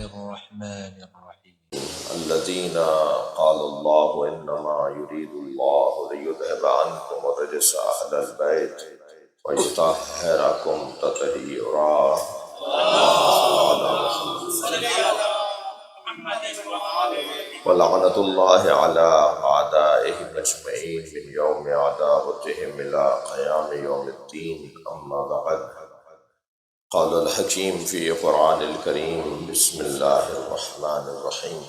الرحمن الرحيم. الذين قال الله إنما يريد الله ليذهب عنكم الرجس أهل البيت ويطهركم تطهيرا. ولعنة الله على أعدائهم أجمعين من يوم عداوتهم إلى قيام يوم الدين. أما بعد، قال الحكيم في قرآن الكريم: بسم الله الرحمن الرحيم.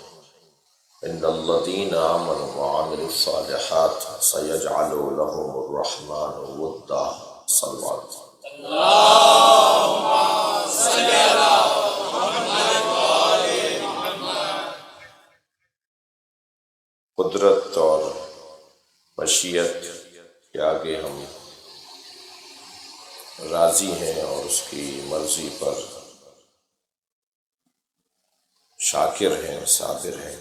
إن الذين آمنوا وعملوا الصالحات سيجعل لهم الرحمن ودا. صلى اللهم صل على محمد وآل محمد. قدرت اور مشیت کے آگے ہم راضی ہیں اور اس کی مرضی پر شاکر ہیں، صابر ہیں۔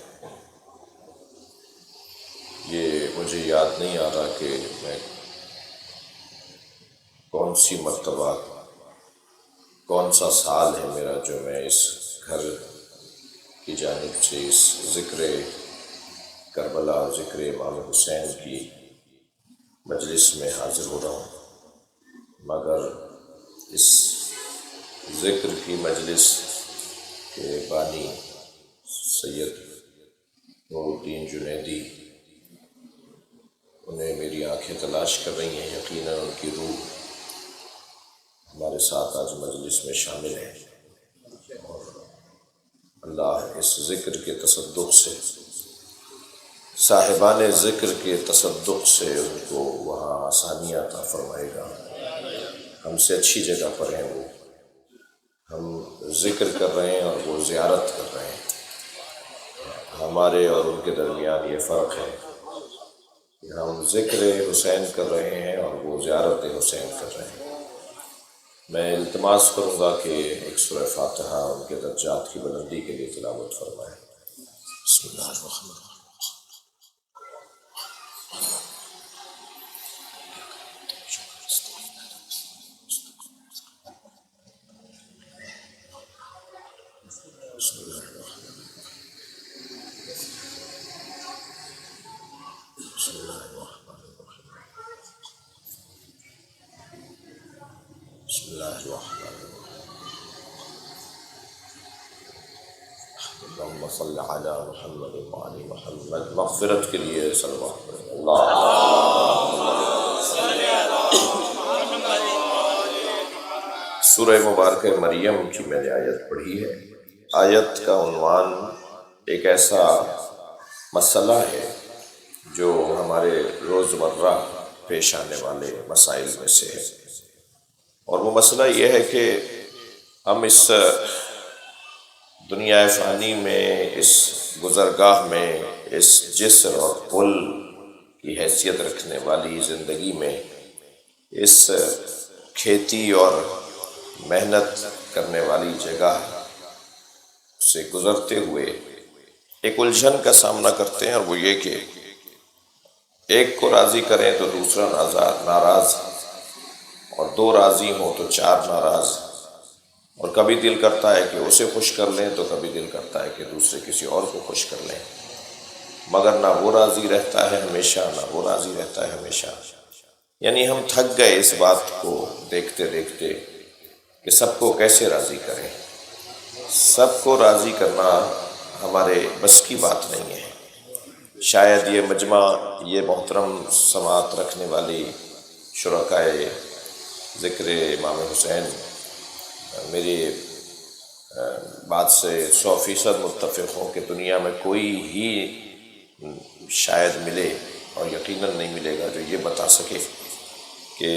یہ مجھے یاد نہیں آ رہا کہ میں کون سی مرتبہ، کون سا سال ہے میرا جو میں اس گھر کی جانب سے اس ذکر کربلا، ذکر امام حسین کی مجلس میں حاضر ہو رہا ہوں، مگر اس ذکر کی مجلس کے بانی سید نور الدین جنیدی، انہیں میری آنکھیں تلاش کر رہی ہیں۔ یقیناً ان کی روح ہمارے ساتھ آج مجلس میں شامل ہے، اور اللہ اس ذکر کے تصدق سے، صاحبان ذکر کے تصدق سے ان کو وہاں آسانیاں عطا فرمائے گا۔ ہم سے اچھی جگہ پر ہیں وہ، ہم ذکر کر رہے ہیں اور وہ زیارت کر رہے ہیں۔ ہمارے اور ان کے درمیان یہ فرق ہے کہ ہم ذکر حسین کر رہے ہیں اور وہ زیارت حسین کر رہے ہیں۔ میں التماس کروں گا کہ ایک سورہ فاتحہ ان کے درجات کی بلندی کے لیے تلاوت فرمائیں۔ بسم اللہ الرحمن الرحیم۔ بسم اللہ الرحمن الرحیم۔ اللہم صل علی محمد وعلی محمد۔ مغفرت کے لیے صلوات پڑھیں۔ سورہ مبارکہ مریم کی میں نے آیت پڑھی ہے۔ آیت کا عنوان ایک ایسا مسئلہ ہے جو ہمارے روزمرہ پیش آنے والے مسائل میں سے ہے، اور وہ مسئلہ یہ ہے کہ ہم اس دنیا فانی میں، اس گزرگاہ میں، اس جسر اور پل کی حیثیت رکھنے والی زندگی میں، اس کھیتی اور محنت کرنے والی جگہ سے گزرتے ہوئے ایک الجھن کا سامنا کرتے ہیں، اور وہ یہ کہ ایک کو راضی کریں تو دوسرا ناراض، اور دو راضی ہوں تو چار ناراض، اور کبھی دل کرتا ہے کہ اسے خوش کر لیں تو کبھی دل کرتا ہے کہ دوسرے کسی اور کو خوش کر لیں، مگر نہ وہ راضی رہتا ہے ہمیشہ، نہ وہ راضی رہتا ہے ہمیشہ۔ یعنی ہم تھک گئے اس بات کو دیکھتے دیکھتے کہ سب کو کیسے راضی کریں۔ سب کو راضی کرنا ہمارے بس کی بات نہیں ہے۔ شاید یہ مجمع، یہ محترم سماعت رکھنے والی شرکائے ذکر امام حسین میری بات سے 100% متفق ہوں کہ دنیا میں کوئی ہی شاید ملے، اور یقیناً نہیں ملے گا، جو یہ بتا سکے کہ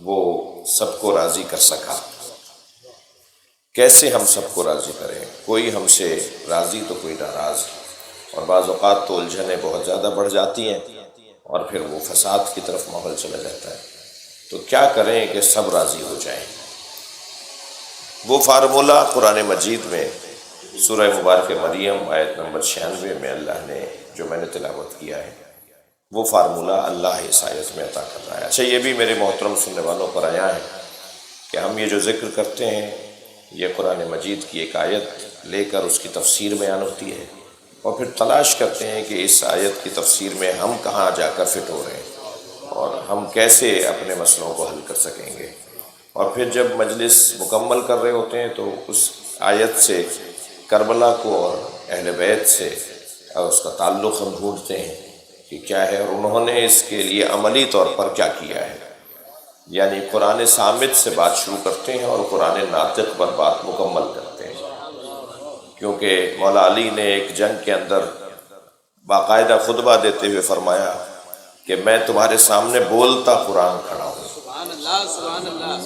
وہ سب کو راضی کر سکا۔ کیسے ہم سب کو راضی کریں؟ کوئی ہم سے راضی تو کوئی ناراض، اور بعض اوقات تو الجھنیں بہت زیادہ بڑھ جاتی ہیں اور پھر وہ فساد کی طرف ماحول چلا جاتا ہے۔ تو کیا کریں کہ سب راضی ہو جائیں؟ وہ فارمولہ قرآن مجید میں سورہ مبارکہ مریم آیت نمبر 96 میں اللہ نے جو میں نے تلاوت کیا ہے، وہ فارمولہ اللہ اس آیت میں عطا کر رہا ہے۔ اچھا، یہ بھی میرے محترم سننے والوں پر آیا ہے کہ ہم یہ جو ذکر کرتے ہیں یہ قرآن مجید کی ایک آیت لے کر اس کی تفسیر بیان ہوتی ہے، اور پھر تلاش کرتے ہیں کہ اس آیت کی تفسیر میں ہم کہاں جا کر فٹ ہو رہے ہیں اور ہم کیسے اپنے مسئلوں کو حل کر سکیں گے۔ اور پھر جب مجلس مکمل کر رہے ہوتے ہیں تو اس آیت سے کربلا کو اور اہل بیت سے اور اس کا تعلق ہم ڈھونڈتے ہیں کہ کیا ہے، اور انہوں نے اس کے لیے عملی طور پر کیا کیا ہے۔ یعنی قرآن صامت سے بات شروع کرتے ہیں اور قرآن ناطق پر بات مکمل کرتے ہیں، کیونکہ مولا علی نے ایک جنگ کے اندر باقاعدہ خطبہ دیتے ہوئے فرمایا کہ میں تمہارے سامنے بولتا قرآن کھڑا ہوں،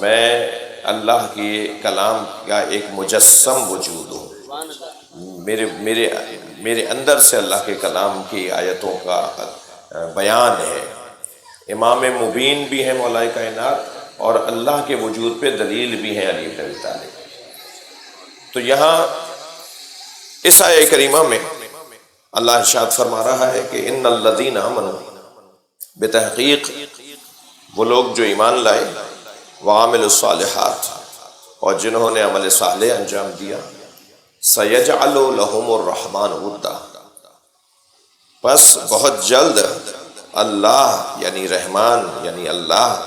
میں اللہ کی کلام کا ایک مجسم وجود ہوں، میرے اندر سے اللہ کے کلام کی آیتوں کا بیان ہے، امام مبین بھی ہیں مولا کائنات، اور اللہ کے وجود پہ دلیل بھی ہیں علی بن ابی طالب۔ تو یہاں اس آیہ کریمہ میں اللہ ارشاد فرما رہا ہے کہ ان الذین آمنوا، بتحقیق وہ لوگ جو ایمان لائے، وعاملوا الصالحات، اور جنہوں نے عمل صالح انجام دیا، سیجعل لہم الرحمن ودا، پس بہت جلد اللہ یعنی رحمان یعنی اللہ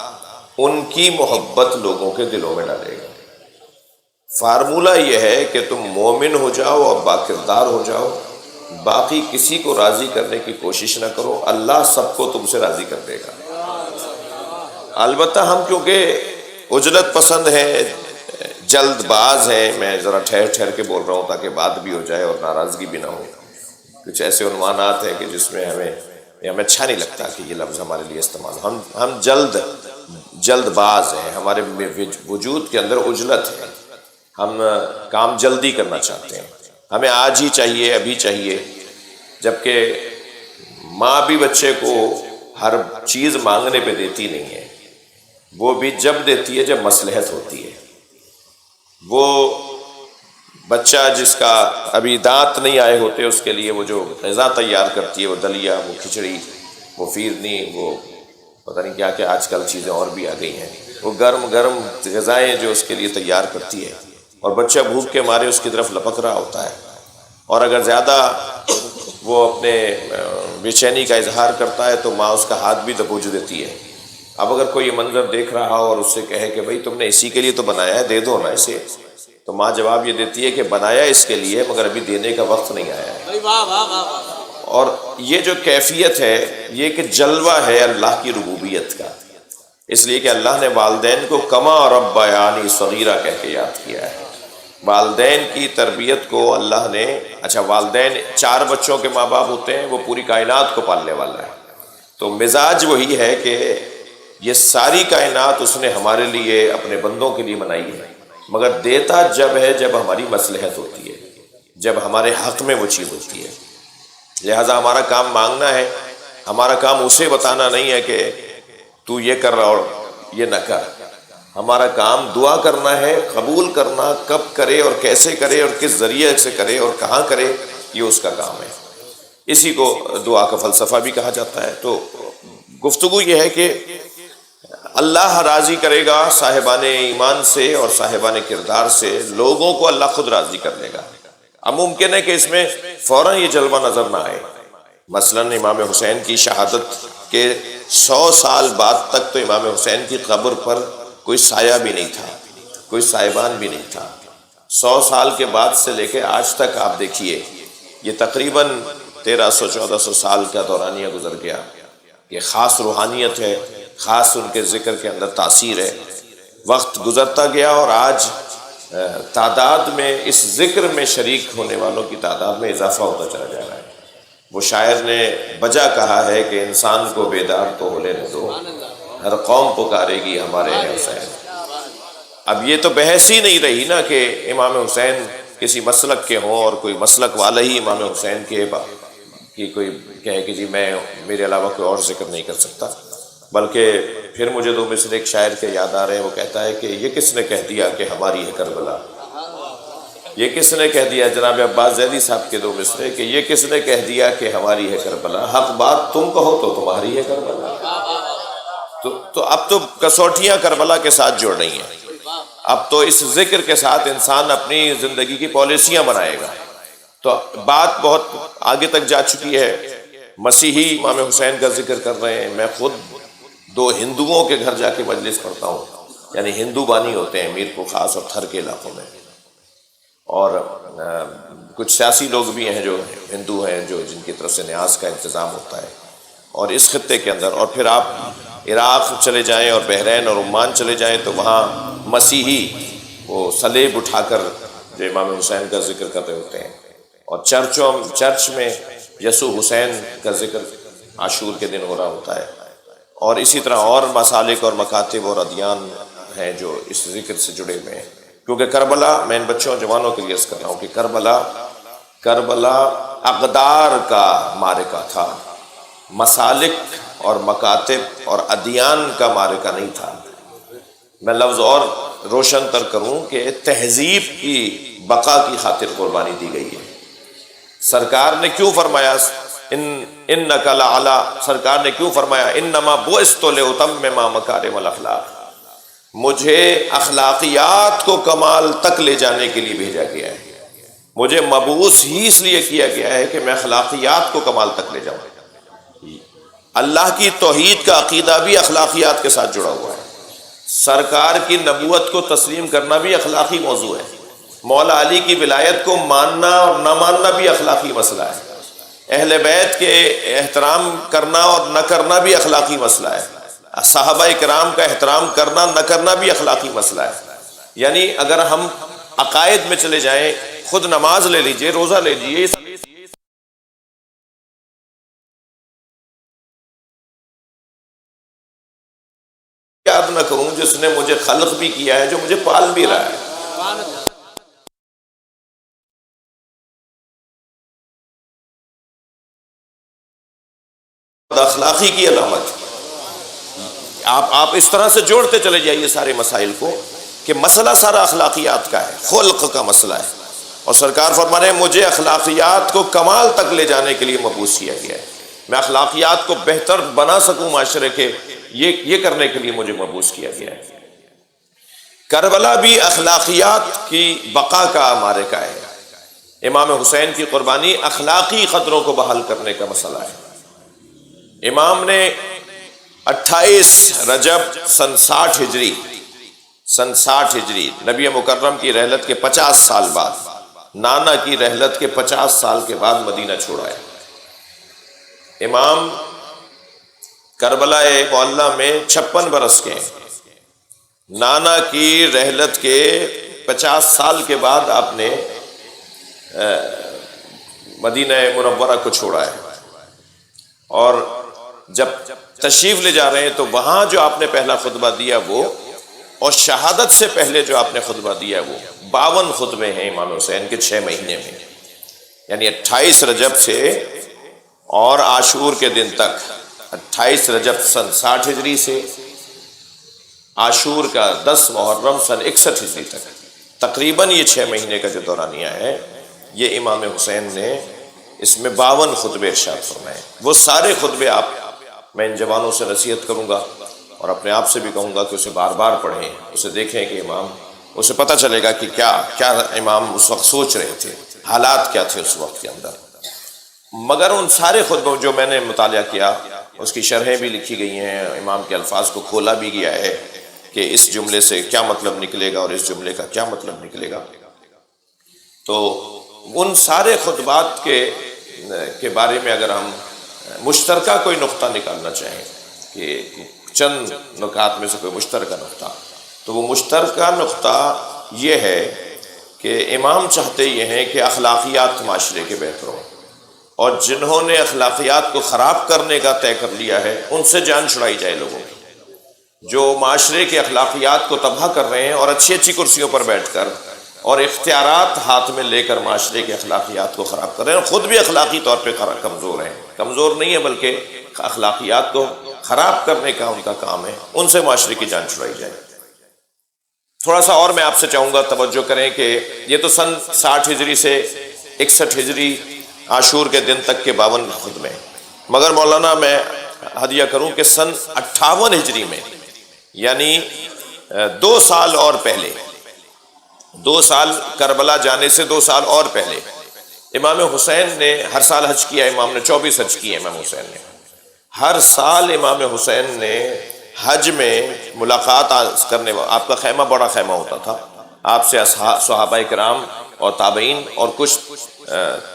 ان کی محبت لوگوں کے دلوں میں ڈالے گا۔ فارمولہ یہ ہے کہ تم مومن ہو جاؤ اور باکردار ہو جاؤ، باقی کسی کو راضی کرنے کی کوشش نہ کرو، اللہ سب کو تم سے راضی کر دے گا۔ البتہ ہم کیونکہ عجلت پسند ہیں، جلد باز ہیں، میں ذرا ٹھہر کے بول رہا ہوں تاکہ بات بھی ہو جائے اور ناراضگی بھی نہ ہو۔ کچھ ایسے عنوانات ہیں کہ جس میں ہمیں اچھا نہیں لگتا کہ یہ لفظ ہمارے لیے استعمال، ہم جلد باز ہیں، ہمارے وجود کے اندر عجلت ہے، ہم کام جلدی کرنا چاہتے ہیں، ہمیں آج ہی چاہیے، ابھی چاہیے، جبکہ ماں بھی بچے کو ہر چیز مانگنے پہ دیتی نہیں ہے، وہ بھی جب دیتی ہے جب مصلحت ہوتی ہے۔ وہ بچہ جس کا ابھی دانت نہیں آئے ہوتے، اس کے لیے وہ جو غذا تیار کرتی ہے، وہ دلیا، وہ کھچڑی، وہ فیرنی، وہ پتہ نہیں کیا کیا آج کل چیزیں اور بھی آ گئی ہیں، وہ گرم گرم غذائیں جو اس کے لیے تیار کرتی ہے، اور بچہ بھوک کے مارے اس کی طرف لپک رہا ہوتا ہے، اور اگر زیادہ وہ اپنے بے چینی کا اظہار کرتا ہے تو ماں اس کا ہاتھ بھی دبوچ دیتی ہے۔ اب اگر کوئی یہ منظر دیکھ رہا ہو اور اس سے کہے کہ بھائی تم نے اسی کے لیے تو بنایا ہے، دے دو نا اسے، تو ماں جواب یہ دیتی ہے کہ بنایا اس کے لیے مگر ابھی دینے کا وقت نہیں آیا ہے۔ اور یہ جو کیفیت ہے یہ کہ جلوہ ہے اللہ کی ربوبیت کا، اس لیے کہ اللہ نے والدین کو کما ربیانی صغیرہ کہہ کے یاد کیا ہے۔ والدین کی تربیت کو اللہ نے، اچھا والدین 4 بچوں کے ماں باپ ہوتے ہیں، وہ پوری کائنات کو پالنے والا ہے، تو مزاج وہی ہے کہ یہ ساری کائنات اس نے ہمارے لیے، اپنے بندوں کے لیے بنائی ہے، مگر دیتا جب ہے جب ہماری مصلحت ہوتی ہے، جب ہمارے حق میں وہ چیز ہوتی ہے۔ لہٰذا ہمارا کام مانگنا ہے، ہمارا کام اسے بتانا نہیں ہے کہ تو یہ کر رہا اور یہ نہ کر، ہمارا کام دعا کرنا ہے، قبول کرنا، کب کرے اور کیسے کرے اور کس ذریعے سے کرے اور کہاں کرے، یہ اس کا کام ہے۔ اسی کو دعا کا فلسفہ بھی کہا جاتا ہے۔ تو گفتگو یہ ہے کہ اللہ راضی کرے گا صاحبان ایمان سے اور صاحبان کردار سے، لوگوں کو اللہ خود راضی کر لے گا۔ اب ممکن ہے کہ اس میں فوراً یہ جلوہ نظر نہ آئے، مثلا امام حسین کی شہادت کے 100 سال بعد تک تو امام حسین کی قبر پر کوئی سایہ بھی نہیں تھا، کوئی سائبان بھی نہیں تھا۔ 100 سال کے بعد سے لے کے آج تک آپ دیکھیے، یہ تقریباً 1300-1400 سال کا دورانیہ گزر گیا۔ یہ خاص روحانیت ہے، خاص ان کے ذکر کے اندر تاثیر ہے۔ وقت گزرتا گیا اور آج تعداد میں، اس ذکر میں شریک ہونے والوں کی تعداد میں اضافہ ہوتا چلا جا رہا ہے۔ وہ شاعر نے بجا کہا ہے کہ انسان کو بیدار تو ہو لینے دو، ہر قوم پکارے گی ہمارے حسین۔ اب یہ تو بحث ہی نہیں رہی نا کہ امام حسین کسی مسلک کے ہوں اور کوئی مسلک والا ہی امام حسین کے کہ کوئی کہے کہ جی میں میرے علاوہ کوئی اور ذکر نہیں کر سکتا، بلکہ پھر مجھے 2 مصرے ایک شاعر کے یاد آ رہے ہیں، وہ کہتا ہے کہ یہ کس نے کہہ دیا کہ ہماری ہے کربلا، یہ کس نے کہہ دیا، جناب عباس زیدی صاحب کے 2 مصرے، کہ یہ کس نے کہہ دیا کہ ہماری ہے کربلا، حق بات تم کہو تو تمہاری ہے کربلا۔ تو اب تو کسوٹیاں کربلا کے ساتھ جڑ رہی ہیں۔ اب تو اس ذکر کے ساتھ انسان اپنی زندگی کی پالیسیاں بنائے گا. تو بات بہت آگے تک جا چکی ہے. مسیحی امام حسین کا ذکر کر رہے ہیں. میں خود 2 ہندوؤں کے گھر جا کے مجلس پڑھتا ہوں، یعنی ہندو بانی ہوتے ہیں میر کو خاص اور تھر کے علاقوں میں، اور کچھ سیاسی لوگ بھی ہیں جو ہندو ہیں، جو جن کی طرف سے نیاز کا انتظام ہوتا ہے. اور اس خطے کے اندر، اور پھر آپ عراق چلے جائیں اور بحرین اور عمان چلے جائیں تو وہاں مسیحی وہ صلیب اٹھا کر جو امام حسین کا ذکر کر رہے ہوتے ہیں، اور چرچ میں یسوع حسین کا ذکر عاشور کے دن ہو رہا ہوتا ہے. اور اسی طرح اور مسالک اور مکاتب اور ادیان ہیں جو اس ذکر سے جڑے ہوئے ہیں. کیونکہ کربلا، میں ان بچوں اور جوانوں کے لیے عرض کر رہا ہوں کہ کربلا اقدار کا معرکہ تھا، مسالک اور مکاتب اور ادیان کا معرکہ نہیں تھا. میں لفظ اور روشن تر کروں کہ تہذیب کی بقا کی خاطر قربانی دی گئی ہے. سرکار نے کیوں فرمایا انک لعلی، سرکار نے کیوں فرمایا انما بعثت لاتمم مکارم الاخلاق، مجھے اخلاقیات کو کمال تک لے جانے کے لیے بھیجا گیا ہے. مجھے مبعوث ہی اس لیے کیا گیا ہے کہ میں اخلاقیات کو کمال تک لے جاؤں. اللہ کی توحید کا عقیدہ بھی اخلاقیات کے ساتھ جڑا ہوا ہے. سرکار کی نبوت کو تسلیم کرنا بھی اخلاقی موضوع ہے. مولا علی کی ولایت کو ماننا اور نہ ماننا بھی اخلاقی مسئلہ ہے. اہل بیت کے احترام کرنا اور نہ کرنا بھی اخلاقی مسئلہ ہے. صحابہ کرام کا احترام کرنا نہ کرنا بھی اخلاقی مسئلہ ہے. یعنی اگر ہم عقائد میں چلے جائیں، خود نماز لے لیجئے، روزہ لے لیجئے، یاد نہ کروں جس نے مجھے خلق بھی کیا ہے، جو مجھے پال بھی رہا ہے. اخلاقی کی علامت. آپ اس طرح سے جوڑتے چلے جائیے سارے مسائل کو کہ مسئلہ سارا اخلاقیات کا ہے، خلق کا مسئلہ ہے. اور سرکار فرما رہے ہیں مجھے اخلاقیات کو کمال تک لے جانے کے لیے مبعوث کیا گیا ہے. میں اخلاقیات کو بہتر بنا سکوں معاشرے کے، یہ کرنے کے لیے مجھے مبعوث کیا گیا ہے. کربلا بھی اخلاقیات کی بقا کا معرکہ ہے. امام حسین کی قربانی اخلاقی قدروں کو بحال کرنے کا مسئلہ ہے. امام نے 28 رجب سن 60 ہجری نبی مکرم کی رحلت کے 50 سال بعد، نانا کی رحلت کے 50 سال کے بعد مدینہ چھوڑا ہے. امام کربلا معلیٰ میں 56 برس کے ہیں. نانا کی رحلت کے 50 سال کے بعد آپ نے مدینہ منورہ کو چھوڑا ہے. اور جب تشریف لے جا رہے ہیں تو وہاں جو آپ نے پہلا خطبہ دیا وہ، اور شہادت سے پہلے جو آپ نے خطبہ دیا وہ 52 خطبے ہیں امام حسین کے 6 مہینے میں. یعنی 28 رجب سے اور عاشور کے دن تک، 28 رجب سن 60 ہجری سے عاشور کا 10 محرم سن 61 ہجری تک، تقریباً یہ 6 مہینے کا جو دورانیہ ہے، یہ امام حسین نے اس میں 52 خطبے ارشاد فرمائے. وہ سارے خطبے میں ان جوانوں سے نصیحت کروں گا اور اپنے آپ سے بھی کہوں گا کہ اسے بار بار پڑھیں، اسے دیکھیں کہ امام، اسے پتہ چلے گا کہ کیا امام اس وقت سوچ رہے تھے، حالات کیا تھے اس وقت کے اندر. مگر ان سارے خطبوں جو میں نے مطالعہ کیا، اس کی شرحیں بھی لکھی گئی ہیں، امام کے الفاظ کو کھولا بھی گیا ہے کہ اس جملے سے کیا مطلب نکلے گا اور اس جملے کا کیا مطلب نکلے گا. تو ان سارے خطبات کے بارے میں اگر ہم مشترکہ کوئی نقطہ نکالنا چاہیں کہ چند نکات میں سے کوئی مشترکہ نقطہ، تو وہ مشترکہ نقطہ یہ ہے کہ امام چاہتے یہ ہیں کہ اخلاقیات معاشرے کے بہتر ہوں، اور جنہوں نے اخلاقیات کو خراب کرنے کا طے کر لیا ہے ان سے جان چھڑائی جائے لوگوں کی، جو معاشرے کے اخلاقیات کو تباہ کر رہے ہیں اور اچھی اچھی کرسیوں پر بیٹھ کر اور اختیارات ہاتھ میں لے کر معاشرے کے اخلاقیات کو خراب کر رہے ہیں. خود بھی اخلاقی طور پہ کمزور ہیں، کمزور نہیں ہے بلکہ اخلاقیات کو خراب کرنے کا ان کا کام ہے. ان سے معاشرے کی جان چھڑائی جائے. تھوڑا سا اور میں آپ سے چاہوں گا توجہ کریں کہ یہ تو سن 60 ہجری سے 61 ہجری عاشور کے دن تک کے 52 خطبے ہیں. مگر مولانا میں ہدیہ کروں کہ سن 58 ہجری میں، یعنی 2 سال اور پہلے، 2 سال کربلا جانے سے 2 سال اور پہلے امام حسین نے ہر سال حج کیا، امام نے 24 حج کیے امام حسین نے۔ ہر سال امام حسین نے حج میں ملاقات کرنے، آپ کا خیمہ بڑا خیمہ ہوتا تھا، آپ سے صحابہ کرام اور تابعین اور کچھ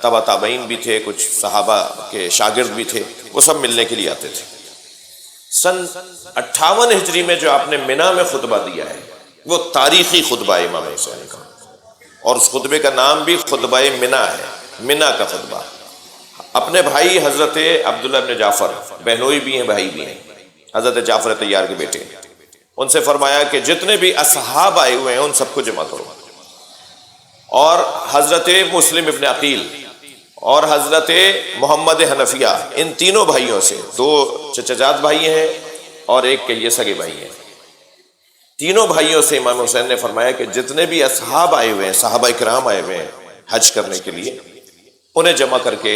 تبع تابعین بھی تھے، کچھ صحابہ کے شاگرد بھی تھے، وہ سب ملنے کے لیے آتے تھے۔ سن 58 ہجری میں جو آپ نے مینا میں خطبہ دیا ہے وہ تاریخی خطبہ ہے امام حسین کا، اور اس خطبے کا نام بھی خطبہ مینا ہے، مینا کا خطبہ۔ اپنے بھائی حضرت عبداللہ ابن جعفر، بہنوئی بھی ہیں بھائی بھی ہیں، حضرت جعفر طیار کے بیٹے، ان سے فرمایا کہ جتنے بھی اصحاب آئے ہوئے ہیں ان سب کو جمع کرو، اور حضرت مسلم ابن عقیل اور حضرت محمد حنفیہ، ان تینوں بھائیوں سے، 2 چچا بھائی ہیں اور ایک کے یہ سگے بھائی ہیں، تینوں بھائیوں سے امام حسین نے فرمایا کہ جتنے بھی اصحاب آئے ہوئے ہیں، صحابہ کرام آئے ہوئے ہیں حج کرنے کے لیے، انہیں جمع کر کے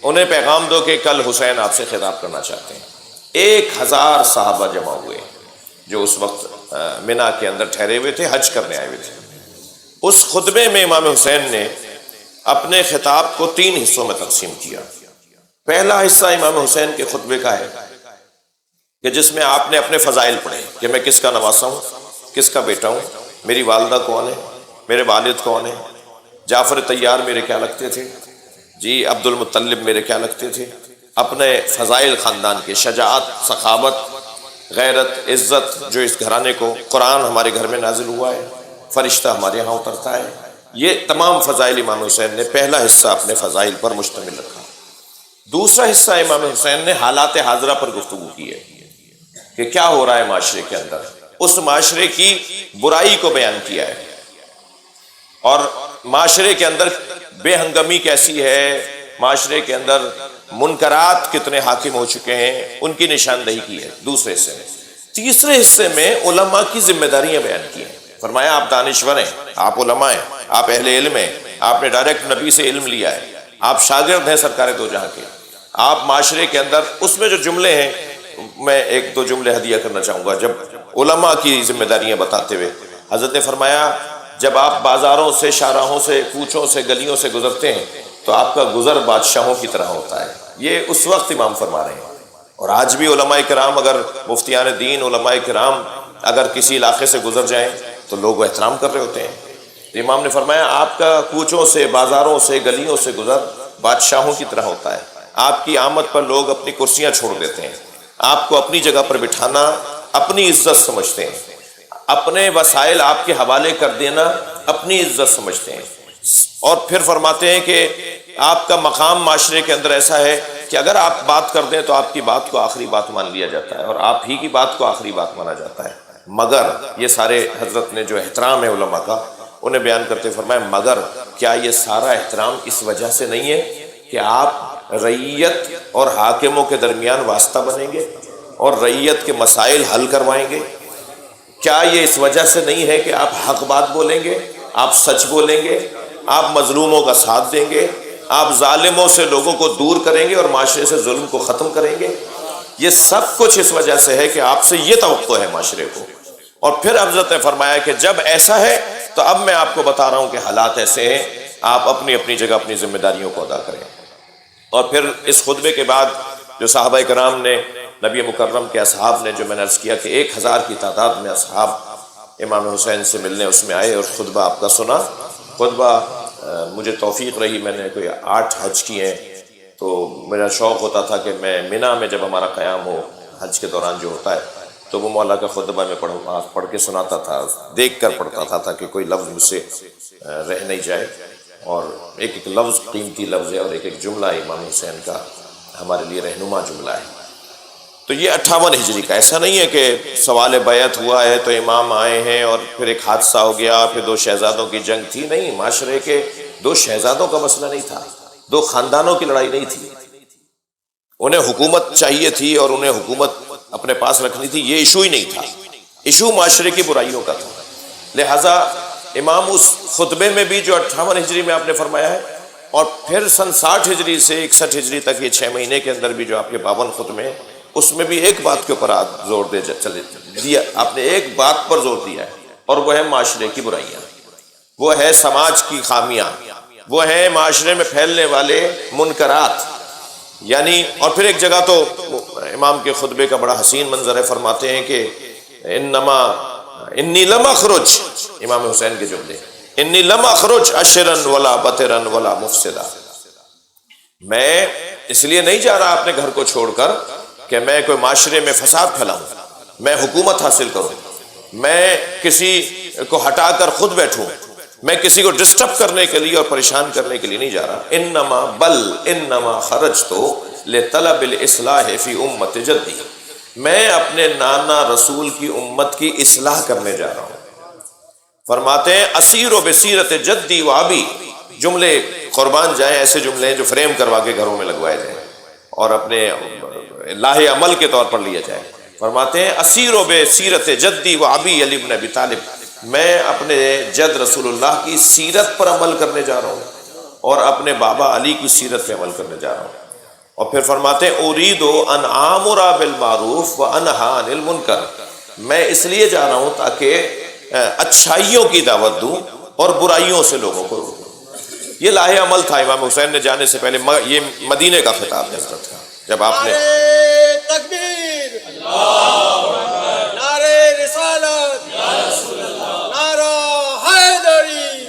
انہیں پیغام دو کہ کل حسین آپ سے خطاب کرنا چاہتے ہیں۔ 1000 صحابہ جمع ہوئے جو اس وقت مینا کے اندر ٹھہرے ہوئے تھے، حج کرنے آئے ہوئے تھے۔ اس خطبے میں امام حسین نے اپنے خطاب کو 3 حصوں میں تقسیم کیا۔ پہلا حصہ امام حسین کے خطبے کا ہے کہ جس میں آپ نے اپنے فضائل پڑھے کہ میں کس کا نواسا ہوں، کس کا بیٹا ہوں، میری والدہ کون ہے، میرے والد کون ہیں، جعفر طیار میرے کیا لگتے تھے، جی عبد المطلب میرے کیا لگتے تھے، اپنے فضائل خاندان کے، شجاعت، سخاوت، غیرت، عزت، جو اس گھرانے کو، قرآن ہمارے گھر میں نازل ہوا ہے، فرشتہ ہمارے ہاں اترتا ہے، یہ تمام فضائل امام حسین نے پہلا حصہ اپنے فضائل پر مشتمل رکھا۔ دوسرا حصہ امام حسین نے حالات حاضرہ پر گفتگو کی ہے کہ کیا ہو رہا ہے معاشرے کے اندر، اس معاشرے کی برائی کو بیان کیا ہے، اور معاشرے کے اندر بے ہنگمی کیسی ہے، معاشرے کے اندر منکرات کتنے حاکم ہو چکے ہیں، ان کی نشاندہی کی ہے دوسرے حصے میں۔ تیسرے حصے میں علماء کی ذمہ داریاں بیان کی ہیں، فرمایا آپ دانشور ہیں، آپ علماء ہیں، آپ اہل علم ہیں، آپ نے ڈائریکٹ نبی سے علم لیا ہے، آپ شاگرد ہیں سرکار دو جہاں کے، آپ معاشرے کے اندر، اس میں جو جملے ہیں میں 1-2 جملے ہدیہ کرنا چاہوں گا۔ جب علماء کی ذمہ داریاں بتاتے ہوئے حضرت نے فرمایا جب آپ بازاروں سے، شاہراہوں سے، کوچوں سے، گلیوں سے گزرتے ہیں تو آپ کا گزر بادشاہوں کی طرح ہوتا ہے، یہ اس وقت امام فرما رہے ہیں۔ اور آج بھی علماء کرام، اگر مفتیان دین، علماء کرام اگر کسی علاقے سے گزر جائیں تو لوگ احترام کر رہے ہوتے ہیں۔ امام نے فرمایا آپ کا کوچوں سے، بازاروں سے، گلیوں سے گزر بادشاہوں کی طرح ہوتا ہے، آپ کی آمد پر لوگ اپنی کرسیاں چھوڑ دیتے ہیں، آپ کو اپنی جگہ پر بٹھانا اپنی عزت سمجھتے ہیں، اپنے وسائل آپ کے حوالے کر دینا اپنی عزت سمجھتے ہیں، اور پھر فرماتے ہیں کہ آپ کا مقام معاشرے کے اندر ایسا ہے کہ اگر آپ بات کر دیں تو آپ کی بات کو آخری بات مان لیا جاتا ہے، اور آپ ہی کی بات کو آخری بات مانا جاتا ہے۔ مگر یہ سارے حضرت نے جو احترام ہے علماء کا انہیں بیان کرتے فرمایا مگر کیا یہ سارا احترام اس وجہ سے نہیں ہے کہ آپ رعیت اور حاکموں کے درمیان واسطہ بنیں گے اور رعیت کے مسائل حل کروائیں گے؟ کیا یہ اس وجہ سے نہیں ہے کہ آپ حق بات بولیں گے، آپ سچ بولیں گے، آپ مظلوموں کا ساتھ دیں گے، آپ ظالموں سے لوگوں کو دور کریں گے اور معاشرے سے ظلم کو ختم کریں گے؟ یہ سب کچھ اس وجہ سے ہے کہ آپ سے یہ توقع ہے معاشرے کو۔ اور پھر حضرت نے فرمایا کہ جب ایسا ہے تو اب میں آپ کو بتا رہا ہوں کہ حالات ایسے ہیں، آپ اپنی اپنی جگہ اپنی ذمہ داریوں کو ادا کریں۔ اور پھر اس خطبے کے بعد جو صحابہ کرام نے، نبی مکرم کے اصحاب نے، جو میں نے عرض کیا کہ 1000 کی تعداد میں اصحاب امام حسین سے ملنے اس میں آئے اور خطبہ آپ کا سنا۔ خطبہ مجھے توفیق رہی، میں نے کوئی 8 حج کیے ہیں، تو میرا شوق ہوتا تھا کہ میں مینا میں جب ہمارا قیام ہو حج کے دوران جو ہوتا ہے تو وہ مولا کا خطبہ میں پڑھ کے سناتا تھا، دیکھ کر پڑھتا تھا تاکہ کوئی لفظ مجھ سے رہ نہیں جائے، اور ایک ایک لفظ قیمتی لفظ ہے اور ایک ایک جملہ امام حسین کا ہمارے لیے رہنما جملہ ہے۔ تو یہ 58 ہجری کا، ایسا نہیں ہے کہ سوال بیعت ہوا ہے تو امام آئے ہیں اور پھر ایک حادثہ ہو گیا، پھر 2 شہزادوں کی جنگ تھی، نہیں، معاشرے کے 2 شہزادوں کا مسئلہ نہیں تھا، 2 خاندانوں کی لڑائی نہیں تھی، انہیں حکومت چاہیے تھی اور انہیں حکومت اپنے پاس رکھنی تھی، یہ ایشو ہی نہیں تھا، ایشو معاشرے کی برائیوں کا تھا۔ لہٰذا امام اس خطبے میں بھی جو 58 ہجری میں آپ نے فرمایا ہے، اور پھر سن 60 ہجری سے 61 ہجری تک یہ 6 مہینے کے اندر بھی جو آپ کے 52 خطبے ہیں، اس میں بھی ایک بات کے اوپر آپ زور دے چلے دیا، آپ نے ایک بات پر زور دیا ہے، اور وہ ہے معاشرے کی برائیاں۔ وہ ہے سماج کی خامیاں، وہ ہیں معاشرے میں پھیلنے والے منکرات. یعنی اور پھر ایک جگہ تو امام کے خطبے کا بڑا حسین منظر ہے، فرماتے ہیں کہ انی لم اخرج، امام حسین کے جملے، انی لم اخرج اشرا ولا بطرا ولا مفسدا، میں اس لیے نہیں جا رہا اپنے گھر کو چھوڑ کر کہ میں کوئی معاشرے میں فساد پھیلاؤں، میں حکومت حاصل کروں، میں کسی کو ہٹا کر خود بیٹھوں، میں کسی کو ڈسٹرب کرنے کے لیے اور پریشان کرنے کے لیے نہیں جا رہا. انما خرجت لطلب الاصلاح فی امت جدی، میں اپنے نانا رسول کی امت کی اصلاح کرنے جا رہا ہوں. فرماتے ہیں اسیر و بصیرت جدی و ابی، جملے قربان جائیں ایسے جملے ہیں جو فریم کروا کے گھروں میں لگوائے جائیں اور اپنے لاہ عمل کے طور پر لیا جائے. فرماتے ہیں اسیر و بصیرت جدی و ابی علی بن ابی طالب، میں اپنے جد رسول اللہ کی سیرت پر عمل کرنے جا رہا ہوں اور اپنے بابا علی کی سیرت پہ عمل کرنے جا رہا ہوں. اور پھر فرماتے ہیں اريد ان آمر بالمعروف وانہی عن المنکر، میں اس لیے جا رہا ہوں تاکہ اچھائیوں کی دعوت دوں اور برائیوں سے لوگوں کو روکوں. یہ لاہ عمل تھا امام حسین نے جانے سے پہلے. یہ مدینے کا خطاب ہے حضرت کا، جب آپ نے نعرے تکبیر، نعرے رسالت، نعرہ حیدری،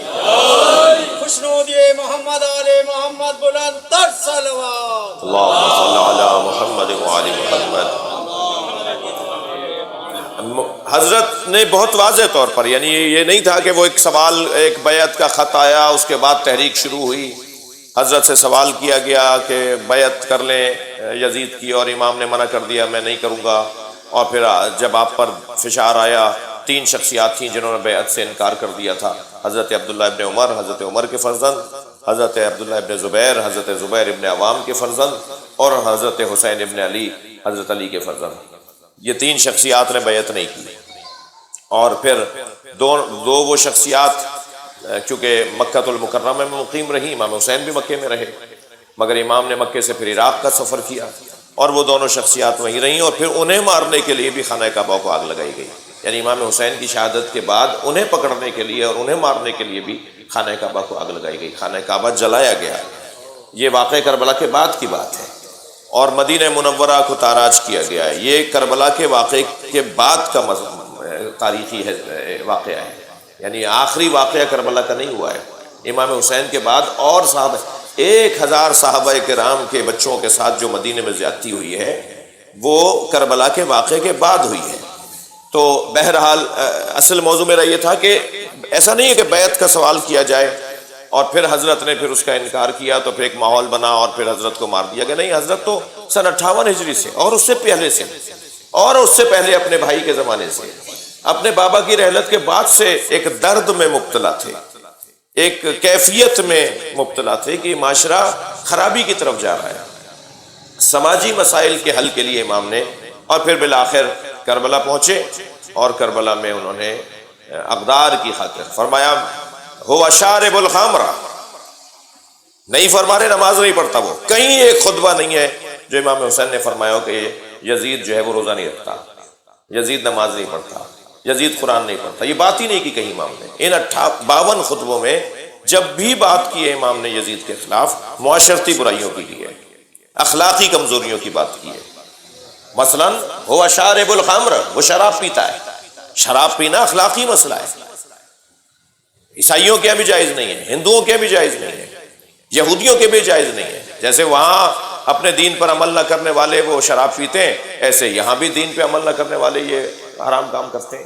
خوشنودی محمد آل محمد بلند تر صلوات. اللہم صلی علی محمد وآل محمد. حضرت نے بہت واضح طور پر، یعنی یہ نہیں تھا کہ وہ ایک سوال، ایک بیعت کا خط آیا، اس کے بعد تحریک شروع ہوئی، حضرت سے سوال کیا گیا کہ بیعت کر لیں یزید کی اور امام نے منع کر دیا میں نہیں کروں گا. اور پھر جب آپ پر فشار آیا، 3 شخصیات تھیں جنہوں نے بیعت سے انکار کر دیا تھا، حضرت عبداللہ ابن عمر، حضرت عمر کے فرزند، حضرت عبداللہ ابن زبیر، حضرت زبیر ابن عوام کے فرزند، اور حضرت حسین ابن علی، حضرت علی کے فرزند. یہ 3 شخصیات نے بیعت نہیں کی. اور پھر دو وہ شخصیات چونکہ مکہ المکرمہ میں مقیم رہی، امام حسین بھی مکے میں رہے، مگر امام نے مکے سے پھر عراق کا سفر کیا اور وہ دونوں شخصیات وہیں رہیں، اور پھر انہیں مارنے کے لیے بھی خانہ کعبہ کو آگ لگائی گئی. یعنی امام حسین کی شہادت کے بعد انہیں پکڑنے کے لیے اور انہیں مارنے کے لیے بھی خانہ کعبہ کو آگ لگائی گئی، خانہ کعبہ جلایا گیا. یہ واقعہ کربلا کے بعد کی بات ہے اور مدینہ منورہ کو تاراج کیا گیا ہے. یہ کربلا کے واقعے کے بعد کا تاریخی واقعہ ہے، یعنی آخری واقعہ کربلا کا نہیں ہوا ہے. امام حسین کے بعد اور صحابہ 1000 صحابہ کرام کے بچوں کے ساتھ جو مدینے میں زیادتی ہوئی ہے وہ کربلا کے واقعے کے بعد ہوئی ہے. تو بہرحال اصل موضوع میرا یہ تھا کہ ایسا نہیں ہے کہ بیعت کا سوال کیا جائے اور پھر حضرت نے پھر اس کا انکار کیا تو پھر ایک ماحول بنا اور پھر حضرت کو مار دیا گیا. نہیں، حضرت تو سن 58 ہجری سے اور اس سے پہلے سے اور اس سے پہلے اپنے بھائی کے زمانے سے، اپنے بابا کی رحلت کے بعد سے ایک درد میں مبتلا تھے، ایک کیفیت میں مبتلا تھے کہ معاشرہ خرابی کی طرف جا رہا ہے. سماجی مسائل کے حل کے لیے امام نے، اور پھر بالآخر کربلا پہنچے اور کربلا میں انہوں نے اقدار کی خاطر فرمایا ہوا شارب الخمر، نہیں فرما رہے نماز نہیں پڑھتا. وہ کہیں ایک خطبہ نہیں ہے جو امام حسین نے فرمایا ہو کہ یزید جو ہے وہ روزہ نہیں رکھتا، یزید نماز نہیں پڑھتا، یزید قرآن نہیں پڑھتا. یہ بات ہی نہیں کی کہیں امام نے. ان 52 خطبوں میں جب بھی بات کی ہے امام نے یزید کے خلاف، معاشرتی برائیوں کی ہے، اخلاقی کمزوریوں کی بات کی ہے. مثلا ہوا شارب الخمر، وہ شراب پیتا ہے. شراب پینا اخلاقی مسئلہ ہے، عیسائیوں کے بھی جائز نہیں ہے، ہندوؤں کے بھی جائز نہیں ہے، یہودیوں کے بھی جائز نہیں ہے. جیسے وہاں اپنے دین پر عمل نہ کرنے والے وہ شراب پیتے ہیں، ایسے یہاں بھی دین پہ عمل نہ کرنے والے یہ حرام کام کرتے ہیں.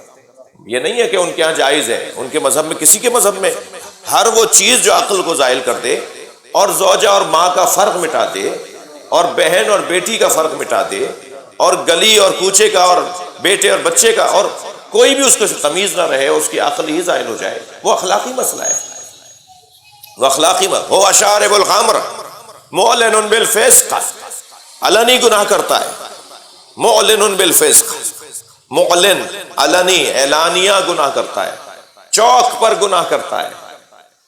یہ نہیں ہے کہ ان کے ہاں جائز ہے، ان کے مذہب میں، کسی کے مذہب میں ہر وہ چیز جو عقل کو زائل کر دے اور زوجہ اور ماں کا فرق مٹا دے اور بہن اور بیٹی کا فرق مٹا دے اور گلی اور کوچے کا اور بیٹے اور بچے کا، اور کوئی بھی اس کو تمیز نہ رہے، اس کی عقل ہی زائل ہو جائے، وہ اخلاقی مسئلہ ہے. وہ اخلاقی ہو شارب الخمر معلن بالفسق، علنی گناہ کرتا ہے. معلن بالفسق، معلن علنی اعلانیہ گناہ کرتا ہے، چوک پر گناہ کرتا ہے،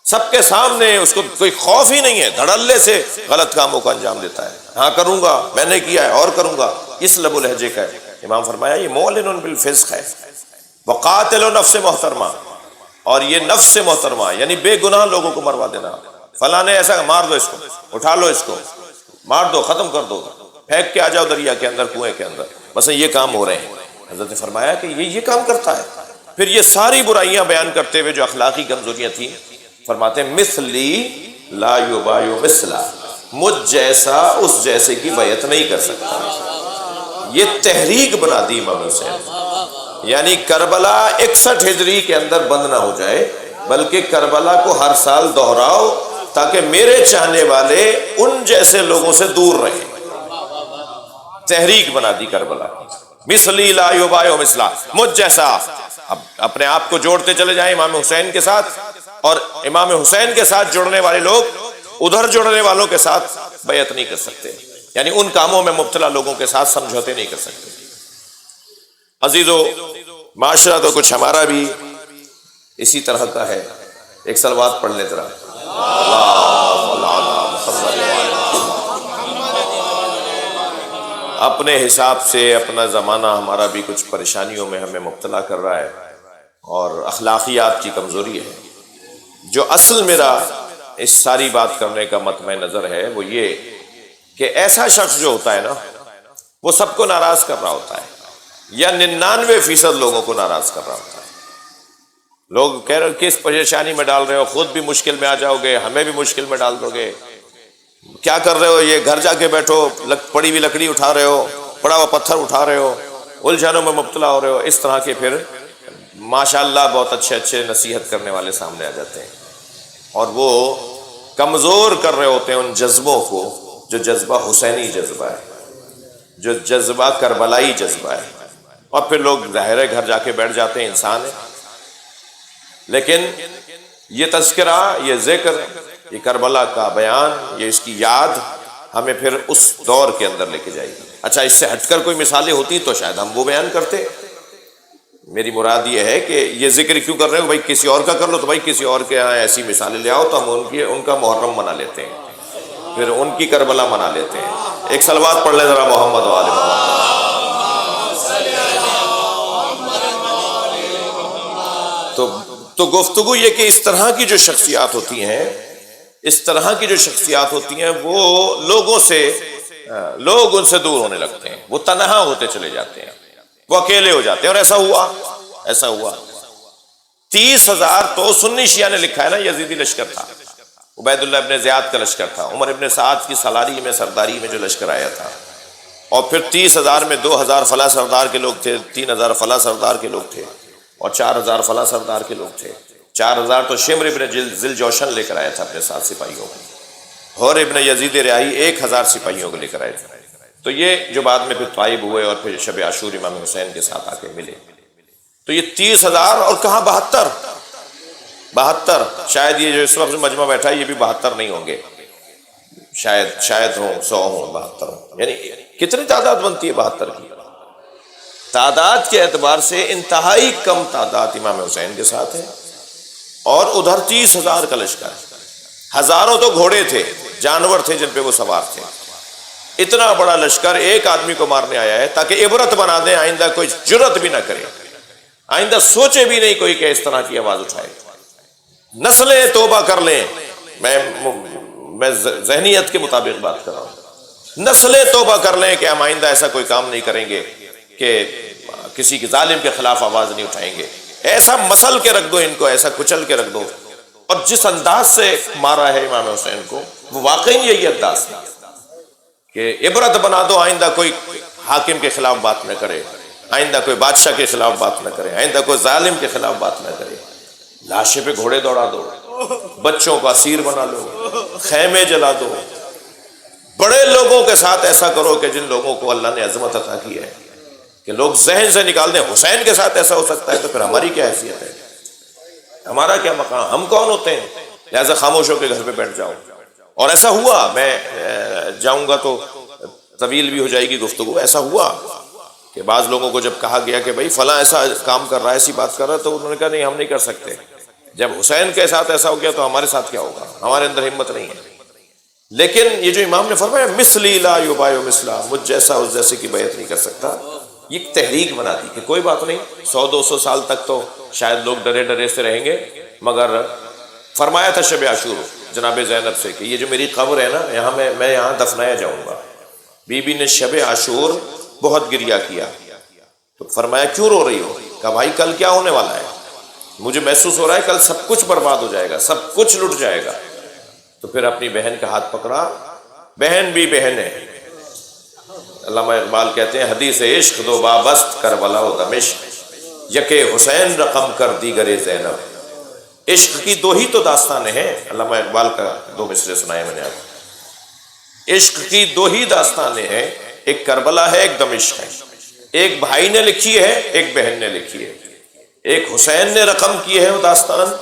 سب کے سامنے، اس کو کوئی خوف ہی نہیں ہے، دھڑلے سے غلط کاموں کا انجام دیتا ہے. ہاں کروں گا، میں نے کیا ہے اور کروں گا، اس لب و لہجے کا ہے. امام فرمایا یہ معلن بالفسق ہے. وقاتل نفس محترمہ، اور یہ نفس محترمہ یعنی بے گناہ لوگوں کو مروا دینا، فلاں نے ایسا مار دو اس کو، اٹھا لو اس کو، مار دو، ختم کر دو، پھینک کے آ جاؤ دریا کے اندر، کنویں کے اندر، بس یہ کام ہو رہے ہیں۔ حضرت نے فرمایا کہ یہ کام کرتا ہے۔ پھر یہ ساری برائیاں بیان کرتے ہوئے جو اخلاقی کمزوریاں تھیں، فرماتے ہیں مثلی لا یبایع مثلا، مجھ جیسا اس جیسے کی بیعت نہیں کر سکتا۔ یہ تحریک بنا دی امام حسین، یعنی کربلا 61 ہجری کے اندر بند نہ ہو جائے، بلکہ کربلا کو ہر سال دہراؤ تاکہ میرے چاہنے والے ان جیسے لوگوں سے دور رہیں۔ تحریک بنا دی کربلا، مثلی لا یبایع مثلا، مجھ جیسا۔ اب اپنے آپ کو جوڑتے چلے جائیں امام حسین کے ساتھ، اور امام حسین کے ساتھ جڑنے والے لوگ ادھر جڑنے والوں کے ساتھ بیعت نہیں کر سکتے، یعنی ان کاموں میں مبتلا لوگوں کے ساتھ سمجھوتے نہیں کر سکتے۔ عزیزو، معاشرہ تو کچھ ہمارا بھی اسی طرح کا ہے۔ ایک صلوات پڑھ لیں ذرا، اپنے حساب سے اپنا زمانہ ہمارا بھی کچھ پریشانیوں میں ہمیں مبتلا کر رہا ہے، اور اخلاقیات کی کمزوری ہے۔ جو اصل میرا اس ساری بات کرنے کا مطمع نظر ہے وہ یہ کہ ایسا شخص جو ہوتا ہے نا، وہ سب کو ناراض کر رہا ہوتا ہے، یا 99% لوگوں کو ناراض کر رہا ہوتا ہے۔ لوگ کہہ رہے کس پریشانی میں ڈال رہے ہو، خود بھی مشکل میں آ جاؤ گے، ہمیں بھی مشکل میں ڈال دو گے، کیا کر رہے ہو، یہ گھر جا کے بیٹھو، پڑی ہوئی لکڑی اٹھا رہے ہو، پڑا ہوا پتھر اٹھا رہے ہو، الجھنوں میں مبتلا ہو رہے ہو۔ اس طرح کے پھر ماشاءاللہ بہت اچھے اچھے نصیحت کرنے والے سامنے آ جاتے ہیں، اور وہ کمزور کر رہے ہوتے ہیں ان جذبوں کو جو جذبہ حسینی جذبہ ہے، جو جذبہ کربلائی جذبہ ہے، اور پھر لوگ ظاہر ہے گھر جا کے بیٹھ جاتے ہیں، انسان ہے۔ لیکن یہ تذکرہ، یہ ذکر، یہ کربلا کا بیان، یہ اس کی یاد ہمیں پھر اس دور کے اندر لے کے جائے گی۔ اچھا، اس سے ہٹ کر کوئی مثالیں ہوتی تو شاید ہم وہ بیان کرتے۔ میری مراد یہ ہے کہ یہ ذکر کیوں کر رہے ہو، بھائی کسی اور کا کر لو تو بھائی کسی اور کے یہاں ایسی مثالیں لے آؤ تو ہم ان کا محرم منا لیتے ہیں، پھر ان کی کربلا منا لیتے ہیں۔ ایک صلوات پڑھ لیں ذرا محمد و آل محمد۔ تو گفتگو یہ کہ اس طرح کی جو شخصیات ہوتی ہیں، اس طرح کی جو شخصیات ہوتی ہیں، وہ لوگ ان سے دور ہونے لگتے ہیں، وہ تنہا ہوتے چلے جاتے ہیں، وہ اکیلے ہو جاتے ہیں۔ اور ایسا ہوا 30,000 تو سنی شیعہ نے لکھا ہے نا، یزیدی لشکر تھا، عبید اللہ ابن زیاد کا لشکر تھا، عمر ابن سعد کی سالاری میں سرداری میں جو لشکر آیا تھا، اور پھر 30,000 میں 2,000 فلاں سردار کے لوگ تھے، 3,000 فلاں سردار کے لوگ تھے، اور 4,000 فلاں سردار کے لوگ تھے۔ 4,000 تو شمر ابن ذل جوشن لے کر آیا تھا اپنے ساتھ سپاہیوں کو، اور ابن یزید ریاحی 1,000 سپاہیوں کو لے کر آئے تھے۔ تو یہ جو بعد میں پھر طائب ہوئے اور پھر شب عاشور امام حسین کے ساتھ آ کے ملے، تو یہ 30,000 اور کہاں 72، شاید یہ جو اس وقت مجمع بیٹھا ہے یہ بھی 72 نہیں ہوں گے، شاید ہوں 100 ہوں، 72 ہوں، یعنی کتنی تعداد بنتی ہے 72 کی؟ تعداد کے اعتبار سے انتہائی کم تعداد امام حسین کے ساتھ ہے، اور ادھر 30,000 کا لشکر، ہزاروں تو گھوڑے تھے، جانور تھے جن پہ وہ سوار تھے۔ اتنا بڑا لشکر ایک آدمی کو مارنے آیا ہے تاکہ عبرت بنا دیں، آئندہ کوئی جرت بھی نہ کرے، آئندہ سوچے بھی نہیں کوئی کہ اس طرح کی آواز اٹھائے، نسلیں توبہ کر لیں۔ میں ذہنیت کے مطابق بات کر رہا ہوں، نسلیں توبہ کر لیں کہ ہم آئندہ ایسا کوئی کام نہیں کریں گے کہ کسی کے ظالم کے خلاف آواز نہیں اٹھائیں گے۔ ایسا مسل کے رکھ دو ان کو، ایسا کچل کے رکھ دو۔ اور جس انداز سے مارا ہے امام حسین کو، وہ واقعی یہی انداز تھا کہ عبرت بنا دو، آئندہ کوئی حاکم کے خلاف بات نہ کرے، آئندہ کوئی بادشاہ کے خلاف بات نہ کرے، آئندہ کوئی ظالم کے خلاف بات نہ کرے۔ لاشیں پہ گھوڑے دوڑا دو، بچوں کو اسیر بنا لو، خیمے جلا دو، بڑے لوگوں کے ساتھ ایسا کرو کہ جن لوگوں کو اللہ نے عظمت عطا کی ہے کہ لوگ ذہن سے نکال دیں حسین کے ساتھ ایسا ہو سکتا ہے، تو پھر ہماری کیا حیثیت ہے، ہمارا کیا مقام، ہم کون ہوتے ہیں؟ لہٰذا خاموش ہو کے گھر پہ بیٹھ جاؤ۔ اور ایسا ہوا، میں جاؤں گا تو طویل بھی ہو جائے گی گفتگو، ایسا ہوا کہ بعض لوگوں کو جب کہا گیا کہ بھائی فلاں ایسا کام کر رہا ہے، ایسی بات کر رہا ہے، تو انہوں نے کہا نہیں ہم نہیں کر سکتے، جب حسین کے ساتھ ایسا ہو گیا تو ہمارے ساتھ کیا ہوگا، ہمارے اندر ہمت نہیں ہے۔ لیکن یہ جو امام نے فرمایا مثلی لا یبایع مثلا، مجھ جیسا اس جیسے کی بیعت نہیں کر سکتا، یہ تحریک بنا دی کہ کوئی بات نہیں، 100-200 سال تک تو شاید لوگ ڈرے ڈرے سے رہیں گے، مگر فرمایا تھا شب عاشور جناب زینب سے کہ یہ جو میری قبر ہے نا، یہاں میں یہاں دفنایا جاؤں گا۔ بی بی نے شب عاشور بہت گریہ کیا، تو فرمایا کیوں رو رہی ہو؟ کہا بھائی کل کیا ہونے والا ہے، مجھے محسوس ہو رہا ہے کل سب کچھ برباد ہو جائے گا، سب کچھ لٹ جائے گا۔ تو پھر اپنی بہن کا ہاتھ پکڑا، بہن بھی بہن ہے۔ علامہ اقبال کہتے ہیں حدیث عشق دو بابست کربلا و دمشق، یکے حسین رقم کر دیگر زینب۔ عشق کی دو ہی تو داستانیں ہیں، علامہ اقبال کا 2 مصرے سنائے میں نے آپ کو۔ عشق کی 2 ہی داستانیں ہیں، ایک کربلا ہے، ایک دمشق ہے۔ ایک بھائی نے لکھی ہے، ایک بہن نے لکھی ہے۔ ایک حسین نے رقم کی ہے وہ داستان،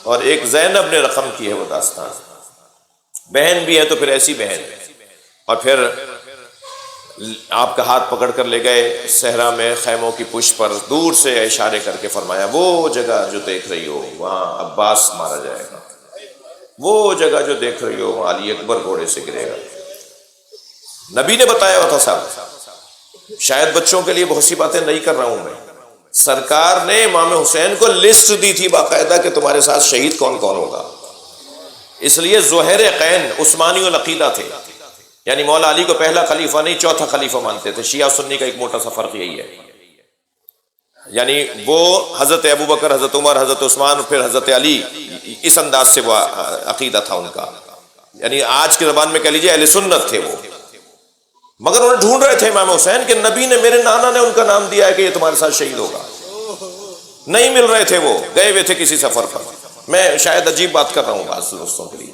اور ایک زینب نے رقم کی ہے وہ داستان۔ بہن بھی ہے تو پھر ایسی بہن۔ اور پھر آپ کا ہاتھ پکڑ کر لے گئے صحرا میں خیموں کی پشت پر، دور سے اشارے کر کے فرمایا وہ جگہ جو دیکھ رہی ہو وہاں عباس مارا جائے گا، وہ جگہ جو دیکھ رہی ہو وہاں علی اکبر گھوڑے سے گرے گا۔ نبی نے بتایا ہوا تھا صاحب، شاید بچوں کے لیے بہت سی باتیں نہیں کر رہا ہوں میں۔ سرکار نے امام حسین کو لسٹ دی تھی باقاعدہ کہ تمہارے ساتھ شہید کون کون ہوگا، اس لیے زہیر قین عثمانی العقیدہ تھے، یعنی مولا علی کو پہلا خلیفہ نہیں 4تھا خلیفہ مانتے تھے۔ شیعہ سنی کا ایک موٹا سا فرق یہی ہے، یعنی وہ حضرت ابوبکر، حضرت عمر، حضرت عثمان، پھر حضرت علی، اس انداز سے وہ عقیدہ تھا ان کا، یعنی آج کی زبان میں کہہ لیجیے اہل سنت تھے وہ۔ مگر انہیں ڈھونڈ رہے تھے امام حسین کہ نبی نے، میرے نانا نے ان کا نام دیا ہے کہ یہ تمہارے ساتھ شہید ہوگا، نہیں مل رہے تھے، وہ گئے ہوئے تھے کسی سفر پر۔ میں شاید عجیب بات کر رہا ہوں بعض دوستوں کے لیے،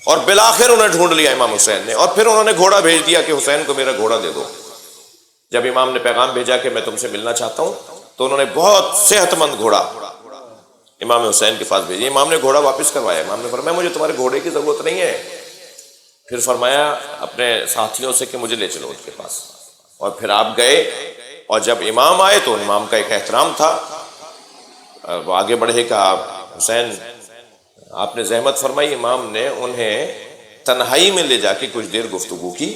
اور بالآخر انہیں ڈھونڈ لیا امام حسین نے، اور پھر انہوں نے گھوڑا بھیج دیا کہ حسین کو میرا گھوڑا دے دو۔ جب امام نے پیغام بھیجا کہ میں تم سے ملنا چاہتا ہوں، تو انہوں نے بہت صحت مند گھوڑا امام حسین کے پاس بھیجا۔ امام نے گھوڑا واپس کروایا، امام نے فرمایا مجھے تمہارے گھوڑے کی ضرورت نہیں ہے۔ پھر فرمایا اپنے ساتھیوں سے کہ مجھے لے چلو ان کے پاس، اور پھر آپ گئے، اور جب امام آئے تو امام کا ایک احترام تھا، وہ آگے بڑھے کہ حسین آپ نے زحمت فرمائی۔ امام نے انہیں تنہائی میں لے جا کے کچھ دیر گفتگو کی،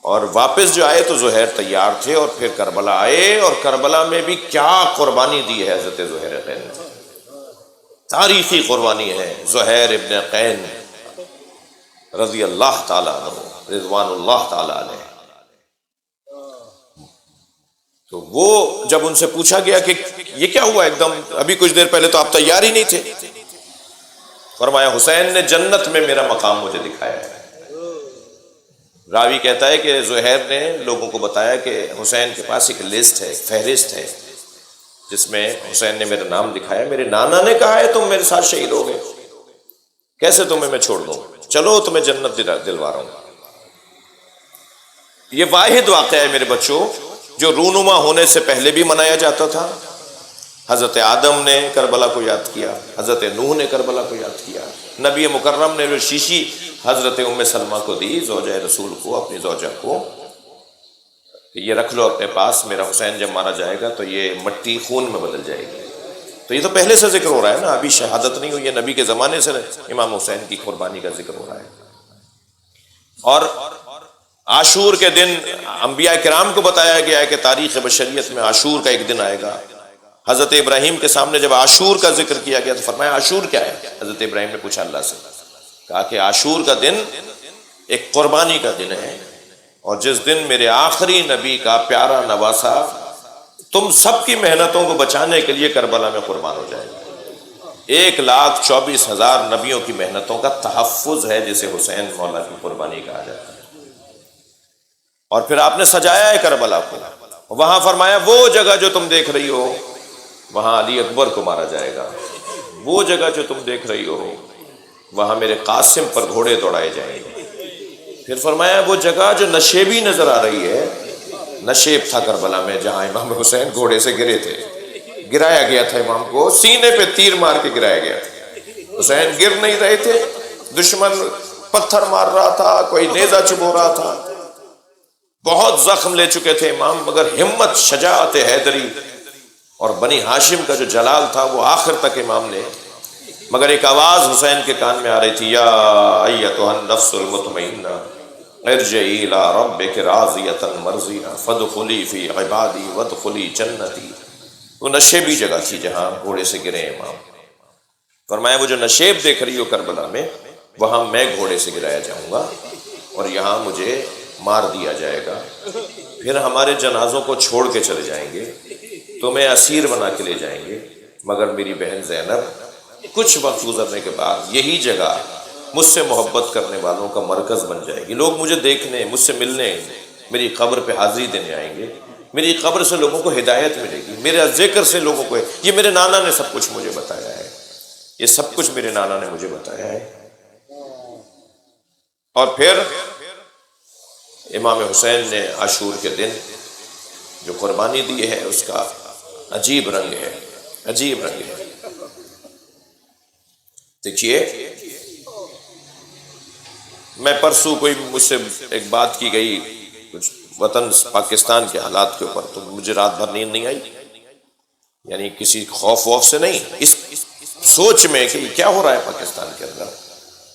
اور واپس جو آئے تو زہیر تیار تھے، اور پھر کربلا آئے، اور کربلا میں بھی کیا قربانی دی ہے حضرت زہیر قین نے، تاریخی قربانی ہے۔ زہیر ابن قین رضی اللہ تعالیٰ عنہ، رضوان اللہ تعالیٰ علیہ، تو وہ جب ان سے پوچھا گیا کہ یہ کیا ہوا ایک دم، ابھی کچھ دیر پہلے تو آپ تیار ہی نہیں تھے، فرمایا حسین نے جنت میں میرا مقام مجھے دکھایا ہے۔ راوی کہتا ہے کہ زہیر نے لوگوں کو بتایا کہ حسین کے پاس ایک لسٹ ہے، ایک فہرست ہے، جس میں حسین نے میرا نام دکھایا، میرے نانا نے کہا ہے تم میرے ساتھ شہید ہو گئے، کیسے تمہیں میں چھوڑ دوں، چلو تمہیں جنت دلوا رہا ہوں۔ یہ واحد واقعہ ہے میرے بچوں جو رونما ہونے سے پہلے بھی منایا جاتا تھا۔ حضرت آدم نے کربلا کو یاد کیا، حضرت نوح نے کربلا کو یاد کیا، نبی مکرم نے جو شیشی حضرت ام سلمہ کو دی، زوجہ رسول کو، اپنی زوجہ کو، کہ یہ رکھ لو اپنے پاس، میرا حسین جب مارا جائے گا تو یہ مٹی خون میں بدل جائے گی۔ تو یہ تو پہلے سے ذکر ہو رہا ہے نا، ابھی شہادت نہیں ہوئی ہے، نبی کے زمانے سے امام حسین کی قربانی کا ذکر ہو رہا ہے۔ اور عاشور کے دن انبیاء کرام کو بتایا گیا ہے کہ تاریخ بشریت میں عاشور کا ایک دن آئے گا۔ حضرت ابراہیم کے سامنے جب عاشور کا ذکر کیا گیا تو فرمایا عاشور کیا ہے؟ حضرت ابراہیم نے پوچھا اللہ سے، کہا کہ عاشور کا دن ایک قربانی کا دن ہے، اور جس دن میرے آخری نبی کا پیارا نواسا تم سب کی محنتوں کو بچانے کے لیے کربلا میں قربان ہو جائے گا۔ 1,24,000 نبیوں کی محنتوں کا تحفظ ہے جسے حسین مولا کی قربانی کہا جاتا ہے۔ اور پھر آپ نے سجایا ہے کربلا کو، وہاں فرمایا وہ جگہ جو تم دیکھ رہی ہو وہاں علی اکبر کو مارا جائے گا، وہ جگہ جو تم دیکھ رہی ہو وہاں میرے قاسم پر گھوڑے دوڑائے جائیں گے۔ پھر فرمایا وہ جگہ جو نشیبی نظر آ رہی ہے، نشیب تھا کربلا میں جہاں امام حسین گھوڑے سے گرے تھے، گرایا گیا تھا امام کو، سینے پہ تیر مار کے گرایا گیا تھا۔ حسین گر نہیں رہے تھے، دشمن پتھر مار رہا تھا، کوئی نیزہ چبو رہا تھا، بہت زخم لے چکے تھے امام، مگر ہمت، شجاعت حیدری اور بنی ہاشم کا جو جلال تھا وہ آخر تک امام نے، مگر ایک آواز حسین کے کان میں آ رہی تھی، یا ایتھا النفس المطمئنہ ارجعی الی ربک راضیۃ مرضیہ فادخلی فی عبادی وادخلی جنتی۔ وہ نشیبی جگہ تھی جہاں گھوڑے سے گرے امام۔ فرمایا وہ جو نشیب دیکھ رہی ہو کربلا میں، وہاں میں گھوڑے سے گرایا جاؤں گا اور یہاں مجھے مار دیا جائے گا، پھر ہمارے جنازوں کو چھوڑ کے چلے جائیں گے، تمہیں اسیر بنا کے لے جائیں گے، مگر میری بہن زینب کچھ وقت گزرنے کے بعد یہی جگہ مجھ سے محبت کرنے والوں کا مرکز بن جائے گی۔ لوگ مجھے دیکھنے، مجھ سے ملنے، میری قبر پہ حاضری دینے آئیں گے، میری قبر سے لوگوں کو ہدایت ملے گی، میرے ذکر سے لوگوں کو، یہ میرے نانا نے سب کچھ مجھے بتایا ہے، یہ سب کچھ میرے نانا نے مجھے بتایا ہے۔ اور پھر امام حسین نے عاشور کے دن جو قربانی دی ہے اس کا عجیب رنگ ہے، عجیب رنگ ہے۔ دیکھیے، میں پرسوں کوئی مجھ سے ایک بات کی گئی کچھ وطن پاکستان کے حالات کے اوپر، تو مجھے رات بھر نیند نہیں آئی، یعنی کسی خوف ووف سے نہیں، اس سوچ میں کہ یہ کیا ہو رہا ہے پاکستان کے اندر،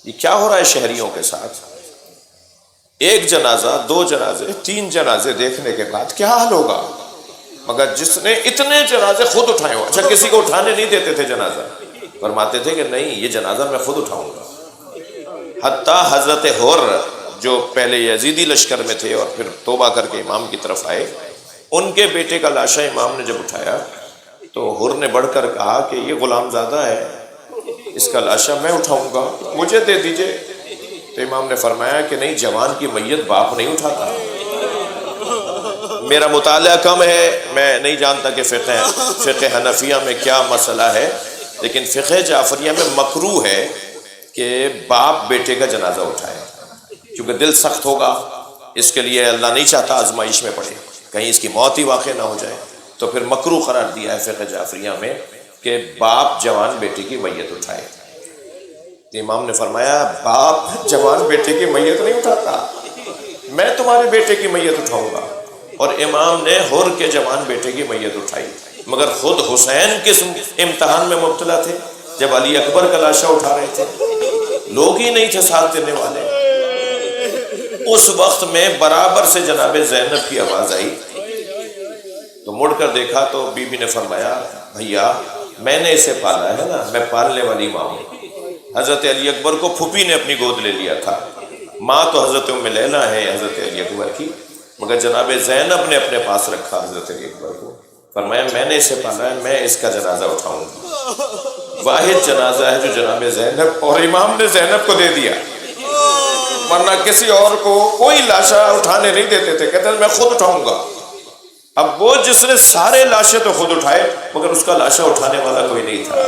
یہ کیا ہو رہا ہے شہریوں کے ساتھ، ایک جنازہ، دو جنازے، تین جنازے دیکھنے کے بعد کیا حال ہوگا۔ مگر جس نے اتنے جنازے خود اٹھائے ہو، اچھا کسی کو اٹھانے نہیں دیتے تھے جنازہ، فرماتے تھے کہ نہیں یہ جنازہ میں خود اٹھاؤں گا۔ حتیٰ حضرت حر جو پہلے یزیدی لشکر میں تھے اور پھر توبہ کر کے امام کی طرف آئے، ان کے بیٹے کا لاشا امام نے جب اٹھایا تو حر نے بڑھ کر کہا کہ یہ غلام زادہ ہے، اس کا لاشا میں اٹھاؤں گا، مجھے دے دیجئے۔ تو امام نے فرمایا کہ نہیں، جوان کی میت باپ نہیں اٹھاتا۔ میرا مطالعہ کم ہے، میں نہیں جانتا کہ فقہ حنفیہ میں کیا مسئلہ ہے، لیکن فقہ جعفریہ میں مکروہ ہے کہ باپ بیٹے کا جنازہ اٹھائے، کیونکہ دل سخت ہوگا، اس کے لیے اللہ نہیں چاہتا آزمائش میں پڑے، کہیں اس کی موت ہی واقع نہ ہو جائے، تو پھر مکروہ قرار دیا ہے فقہ جعفریہ میں کہ باپ جوان بیٹے کی میت اٹھائے۔ تو امام نے فرمایا باپ جوان بیٹے کی میت نہیں اٹھاتا، میں تمہارے بیٹے کی میت اٹھاؤں گا۔ اور امام نے حر کے جوان بیٹے کی میت اٹھائی، مگر خود حسین کس امتحان میں مبتلا تھے، جب علی اکبر کا لاشا اٹھا رہے تھے، لوگ ہی نہیں تھے ساتھ دینے والے۔ اس وقت میں برابر سے جناب زینب کی آواز آئی، تو مڑ کر دیکھا تو بی بی نے فرمایا بھیا میں نے اسے پالا ہے نا، میں پالنے والی ماں ہوں۔ حضرت علی اکبر کو پھوپھی نے اپنی گود لے لیا تھا، ماں تو حضرت ام لیلہ ہے حضرت علی اکبر کی، مگر جناب زینب نے اپنے پاس رکھا حضرت علی اکبر کو۔ فرمایا میں نے اسے پالا ہے، میں اس کا جنازہ اٹھاؤں گا۔ واحد جنازہ ہے جو جناب زینب، اور امام نے زینب کو دے دیا، ورنہ کسی اور کو کوئی لاشا اٹھانے نہیں دیتے تھے، کہتے ہیں میں خود اٹھاؤں گا۔ اب وہ جس نے سارے لاشے تو خود اٹھائے، مگر اس کا لاشا اٹھانے والا کوئی نہیں تھا،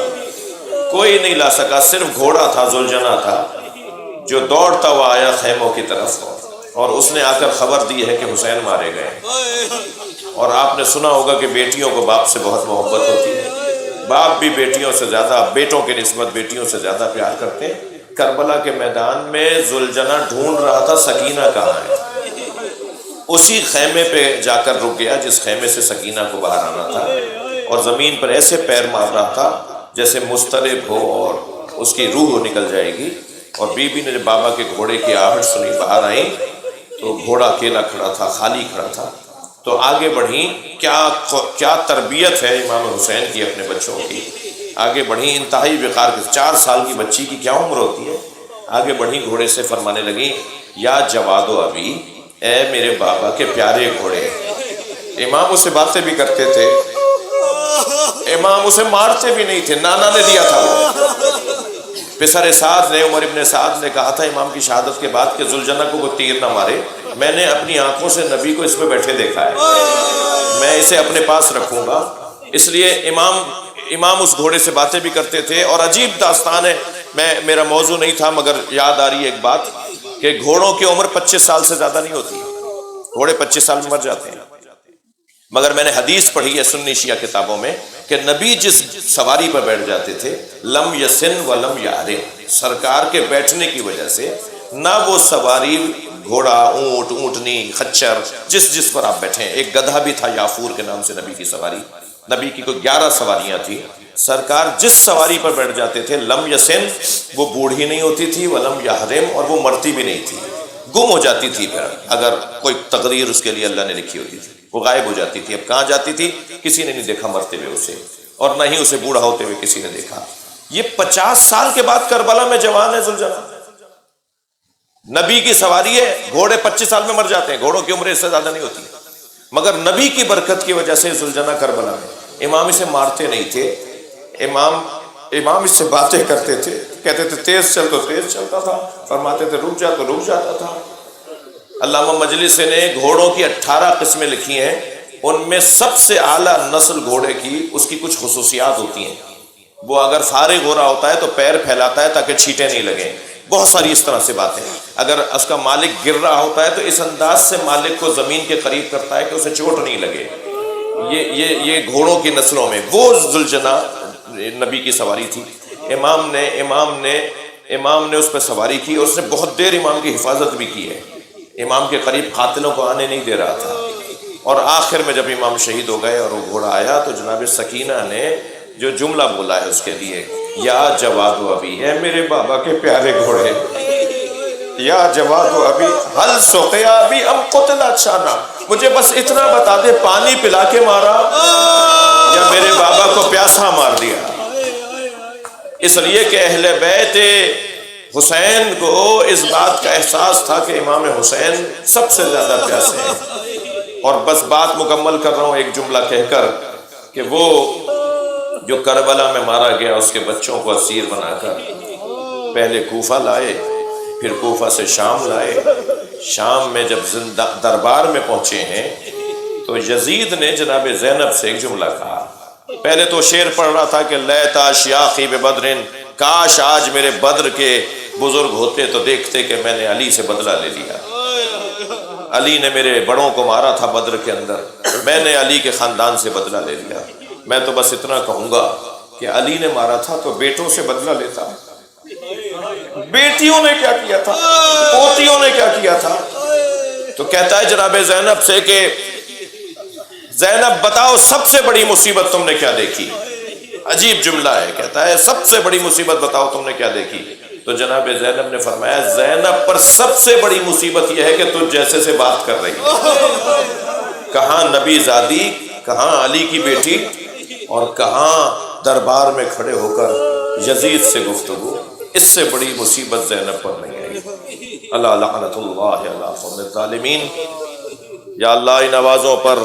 کوئی نہیں لا سکا، صرف گھوڑا تھا، ذوالجناح تھا، جو دوڑتا ہوا آیا خیموں کی طرف، اور اس نے آ کر خبر دی ہے کہ حسین مارے گئے۔ اور آپ نے سنا ہوگا کہ بیٹیوں کو باپ سے بہت محبت ہوتی ہے، باپ بھی بیٹیوں سے زیادہ، بیٹوں کے نسبت بیٹیوں سے زیادہ پیار کرتے ہیں۔ کربلا کے میدان میں ذوالجناح ڈھونڈ رہا تھا سکینہ کہاں ہے، اسی خیمے پہ جا کر رک گیا جس خیمے سے سکینہ کو باہر آنا تھا، اور زمین پر ایسے پیر مار رہا تھا جیسے مضطرب ہو اور اس کی روح نکل جائے گی۔ اور بی بی نے جب بابا کے گھوڑے کی آہٹ سنی، باہر آئی تو گھوڑا اکیلا کھڑا تھا، خالی کھڑا تھا، تو آگے بڑھی۔ کیا تربیت ہے امام حسین کی اپنے بچوں کی، آگے بڑھی، انتہائی وقار کے، 4 سال کی بچی کی کیا عمر ہوتی ہے، آگے بڑھی، گھوڑے سے فرمانے لگی یا جواد و ابی، اے میرے بابا کے پیارے گھوڑے۔ امام اسے باتیں بھی کرتے تھے، امام اسے مارتے بھی نہیں تھے، نانا نے دیا تھا وہ۔ پسر سعد نے، عمر ابن سعد نے کہا تھا امام کی شہادت کے بعد کہ ذوالجناح کو کوئی تیر نہ مارے، میں نے اپنی آنکھوں سے نبی کو اس پہ بیٹھے دیکھا ہے، میں اسے اپنے پاس رکھوں گا۔ اس لیے امام اس گھوڑے سے باتیں بھی کرتے تھے، اور عجیب داستان ہے، میرا موضوع نہیں تھا مگر یاد آ رہی ہے ایک بات کہ گھوڑوں کی عمر 25 سال سے زیادہ نہیں ہوتی، گھوڑے 25 سال میں مر جاتے ہیں، مگر میں نے حدیث پڑھی ہے سنی شیعہ کتابوں میں کہ نبی جس سواری پر بیٹھ جاتے تھے، لم یسن ولم یعرم، سرکار کے بیٹھنے کی وجہ سے نہ وہ سواری، گھوڑا، اونٹ، اونٹنی، خچر، جس پر آپ بیٹھیں، ایک گدھا بھی تھا یافور کے نام سے نبی کی سواری، نبی کی کوئی 11 سواریاں تھیں، سرکار جس سواری پر بیٹھ جاتے تھے، لم یسن، وہ بوڑھی نہیں ہوتی تھی، ولم یحرم، اور وہ مرتی بھی نہیں تھی، گم ہو جاتی تھی، پھر اگر کوئی تقدیر اس کے لیے اللہ نے لکھی ہوتی تھی وہ غائب ہو جاتی تھی. اب کہاں جاتی تھی؟ کسی نے نہیں دیکھا مرتے ہوئے اسے، اور نہ ہی اسے بوڑھا ہوتے ہوئے کسی نے دیکھا. یہ 50 سال کے بعد کربلا میں جوان ہے ذوالجناح. نبی کی سواری ہے، گھوڑے 25 سال میں مر جاتے ہیں، گھوڑوں کی عمر اس سے زیادہ نہیں ہوتی، مگر نبی کی برکت کی وجہ سے ذوالجناح کربلا میں. امام اسے مارتے نہیں تھے، امام اس سے باتیں کرتے تھے، کہتے تھے تیز چل تو تیز چلتا تھا، فرماتے تھے رک جا تو رک جاتا تھا. علامہ مجلسی نے گھوڑوں کی 18 قسمیں لکھی ہیں، ان میں سب سے اعلیٰ نسل گھوڑے کی اس کی کچھ خصوصیات ہوتی ہیں. وہ اگر فارغ ہو رہا ہوتا ہے تو پیر پھیلاتا ہے تاکہ چھینٹیں نہیں لگیں. بہت ساری اس طرح سے باتیں. اگر اس کا مالک گر رہا ہوتا ہے تو اس انداز سے مالک کو زمین کے قریب کرتا ہے کہ اسے چوٹ نہیں لگے. یہ گھوڑوں کی نسلوں میں وہ ذوالجناح نبی کی سواری تھی. امام نے اس پہ سواری کی، اور اس نے بہت دیر امام کی حفاظت بھی کی ہے. امام کے قریب قاتلوں کو آنے نہیں دے رہا تھا. اور آخر میں جب امام شہید ہو گئے اور وہ گھوڑا آیا تو جناب سکینہ نے جو جملہ بولا ہے اس کے لیے، یا جواد و ابی، اے میرے بابا کے پیارے گھوڑے، یا جواد و ابی حل سقیا ابی ام قتل اچانا، مجھے بس اتنا بتا دے پانی پلا کے مارا یا میرے بابا کو پیاسا مار دیا. اس لیے کہ اہل بیت حسین کو اس بات کا احساس تھا کہ امام حسین سب سے زیادہ پیاسے ہیں. اور بس بات مکمل کر رہا ہوں ایک جملہ کہہ کر کہ وہ جو کربلا میں مارا گیا اس کے بچوں کو اسیر بنا کر پہلے کوفہ لائے، پھر کوفہ سے شام لائے. شام میں جب دربار میں پہنچے ہیں تو یزید نے جناب زینب سے ایک جملہ کہا. پہلے تو شعر پڑھ رہا تھا کہ لیتا شیاخی ببدرن، کاش آج میرے بدر کے بزرگ ہوتے تو دیکھتے کہ میں نے علی سے بدلہ لے لیا. علی نے میرے بڑوں کو مارا تھا بدر کے اندر، میں نے علی کے خاندان سے بدلہ لے لیا. میں تو بس اتنا کہوں گا کہ علی نے مارا تھا تو بیٹوں سے بدلہ لیتا، بیٹیوں نے کیا کیا تھا، پوتیوں نے کیا کیا تھا. تو کہتا ہے جناب زینب سے کہ زینب بتاؤ سب سے بڑی مصیبت تم نے کیا دیکھی. عجیب جملہ ہے، کہتا ہے سب سے بڑی مصیبت بتاؤ تم نے کیا دیکھی. تو جناب زینب نے فرمایا زینب پر سب سے بڑی مصیبت یہ ہے کہ تجھ جیسے سے بات کر رہی ہے. کہاں نبی زادی، کہاں علی کی بیٹی، اور کہاں دربار میں کھڑے ہو کر یزید سے گفتگو. اس سے بڑی مصیبت زینب پر نہیں آئی. اللہ لعنت اللہ علی قوم الظالمین. یا اللہ ان آوازوں پر،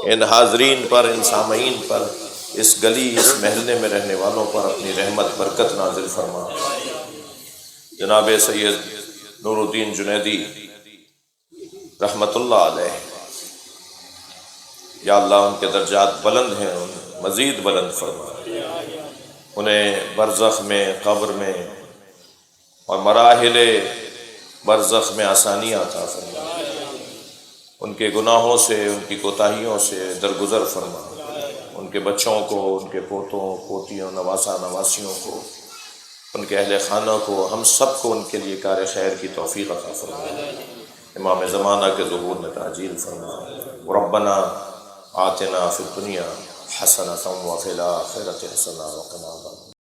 ان حاضرین پر، ان سامعین پر، اس گلی اس محلے میں رہنے والوں پر اپنی رحمت برکت نازل فرما. جناب سید نور الدین جنیدی رحمت اللہ علیہ، یا اللہ ان کے درجات بلند ہیں، ان مزید بلند فرما. انہیں برزخ میں، قبر میں اور مراحل برزخ میں آسانیاں عطا فرما. ان کے گناہوں سے، ان کی کوتاہیوں سے درگزر فرما. ان کے بچوں کو، ان کے پوتوں پوتیوں، نواسا نواسیوں کو، ان کے اہل خانہ کو، ہم سب کو ان کے لیے کار خیر کی توفیق عطا فرما. امام زمانہ کے ظہور میں تعجیل فرما. ربنا آتنا فی الدنیا حسنۃ وفی الآخرۃ حسنۃ وقنا عذاب